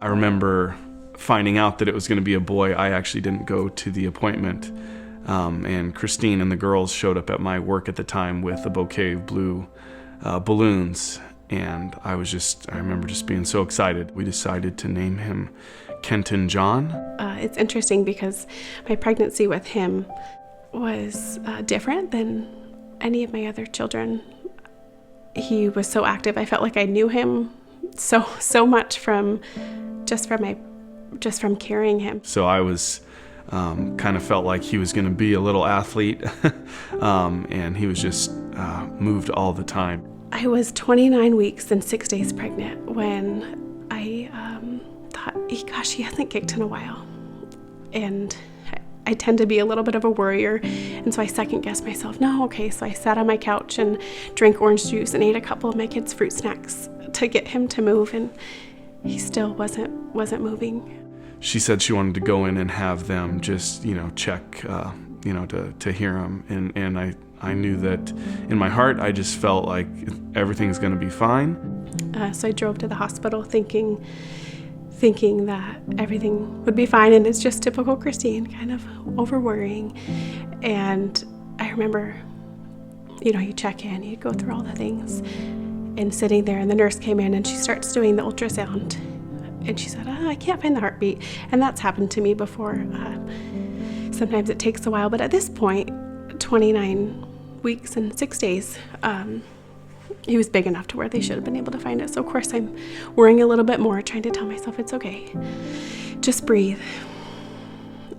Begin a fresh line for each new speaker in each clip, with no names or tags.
I remember finding out that it was going to be a boy. I actually didn't go to the appointment. And Christine and the girls showed up at my work at the time with a bouquet of blue balloons. And I remember just being so excited. We decided to name him Kenton John.
It's interesting because my pregnancy with him was different than any of my other children. He was so active. I felt like I knew him so much from carrying him.
So I was kind of felt like he was going to be a little athlete, and he was just moved all the time.
I was 29 weeks and 6 days pregnant when I thought, gosh, he hasn't kicked in a while. And I tend to be a little bit of a worrier, and so I second-guessed myself. No, okay, so I sat on my couch and drank orange juice and ate a couple of my kids' fruit snacks to get him to move, and he still wasn't moving.
She said she wanted to go in and have them just, check, to hear him, and I knew that in my heart, I just felt like everything's going to be fine.
So I drove to the hospital thinking that everything would be fine, and it's just typical Christine, kind of over-worrying. And I remember, you check in, you go through all the things, and sitting there, and the nurse came in, and she starts doing the ultrasound, and she said, I can't find the heartbeat. And that's happened to me before. Sometimes it takes a while, but at this point, 29 weeks and 6 days, he was big enough to where they should have been able to find it. So of course I'm worrying a little bit more, trying to tell myself it's okay. Just breathe.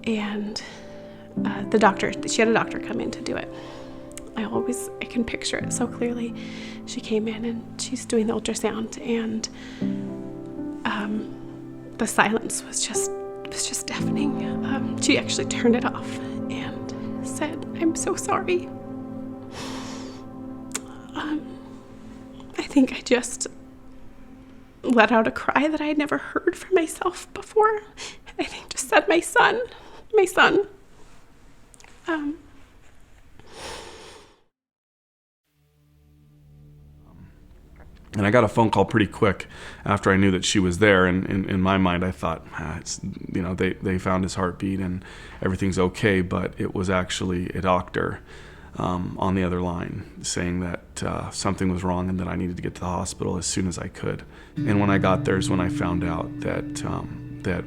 And she had a doctor come in to do it. I can picture it so clearly. She came in and she's doing the ultrasound, and the silence was just deafening. She actually turned it off and said, "I'm so sorry." I think I just let out a cry that I had never heard from myself before. I think just said, my son.
And I got a phone call pretty quick after I knew that she was there. And in my mind, I thought, they found his heartbeat and everything's okay. But it was actually a doctor on the other line saying that something was wrong and that I needed to get to the hospital as soon as I could. And when I got there is when I found out that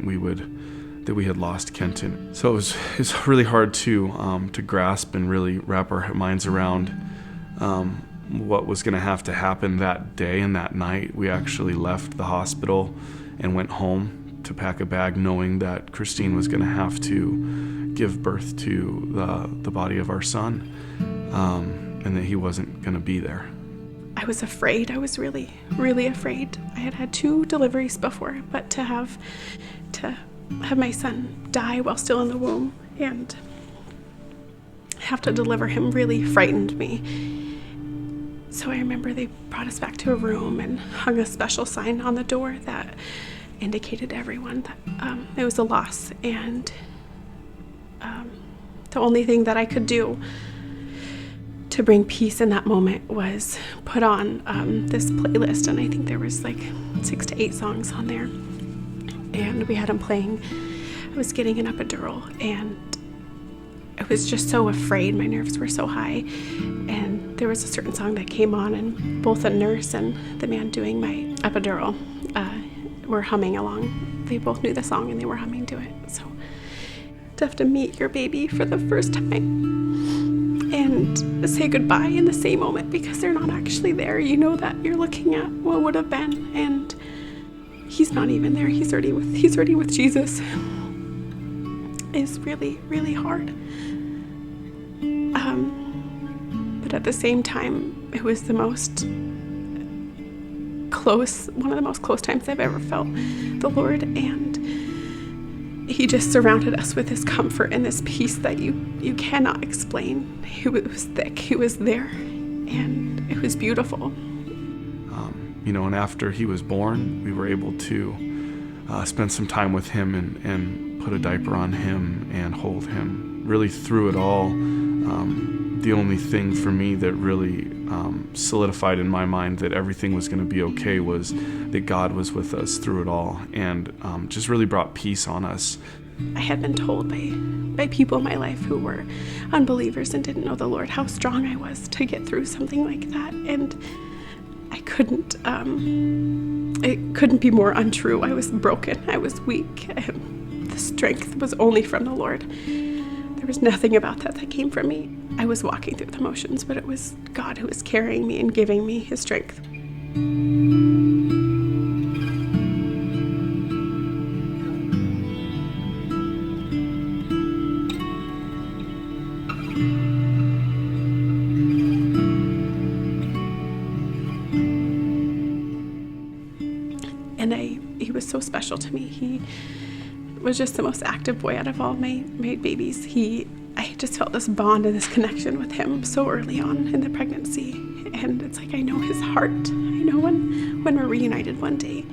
we had lost Kenton. So it's really hard to grasp and really wrap our minds around what was going to have to happen that day and that night. We actually left the hospital and went home to pack a bag, knowing that Christine was going to have to give birth to the body of our son, and that he wasn't going to be there.
I was afraid. I was really, really afraid. I had 2 deliveries before, but to have my son die while still in the womb and have to deliver him really frightened me. So I remember they brought us back to a room and hung a special sign on the door that indicated to everyone that it was a loss. And the only thing that I could do to bring peace in that moment was put on this playlist. And I think there was like 6 to 8 songs on there. And we had them playing. I was getting an epidural, and I was just so afraid. My nerves were so high. And there was a certain song that came on, and both the nurse and the man doing my epidural were humming along. They both knew the song, and they were humming to it. So to have to meet your baby for the first time and say goodbye in the same moment because they're not actually there. You know that you're looking at what would have been, and he's not even there. He's already with Jesus. It's really, really hard. But at the same time, it was one of the most close times I've ever felt the Lord, and he just surrounded us with his comfort and this peace that you cannot explain. He was thick, he was there, and it was beautiful.
And after he was born, we were able to spend some time with him and put a diaper on him and hold him. Really through it all, the only thing for me that really solidified in my mind that everything was going to be okay was that God was with us through it all, and just really brought peace on us.
I had been told by people in my life who were unbelievers and didn't know the Lord how strong I was to get through something like that, and I couldn't, it couldn't be more untrue. I was broken, I was weak, the strength was only from the Lord. There was nothing about that came from me. I was walking through the motions, but it was God who was carrying me and giving me his strength. And he was so special to me. He was just the most active boy out of all my babies. I just felt this bond and this connection with him so early on in the pregnancy. And it's like I know his heart. I know when we're reunited one day,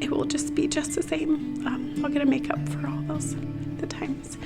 it will just be just the same. I'll get to make up for all the times.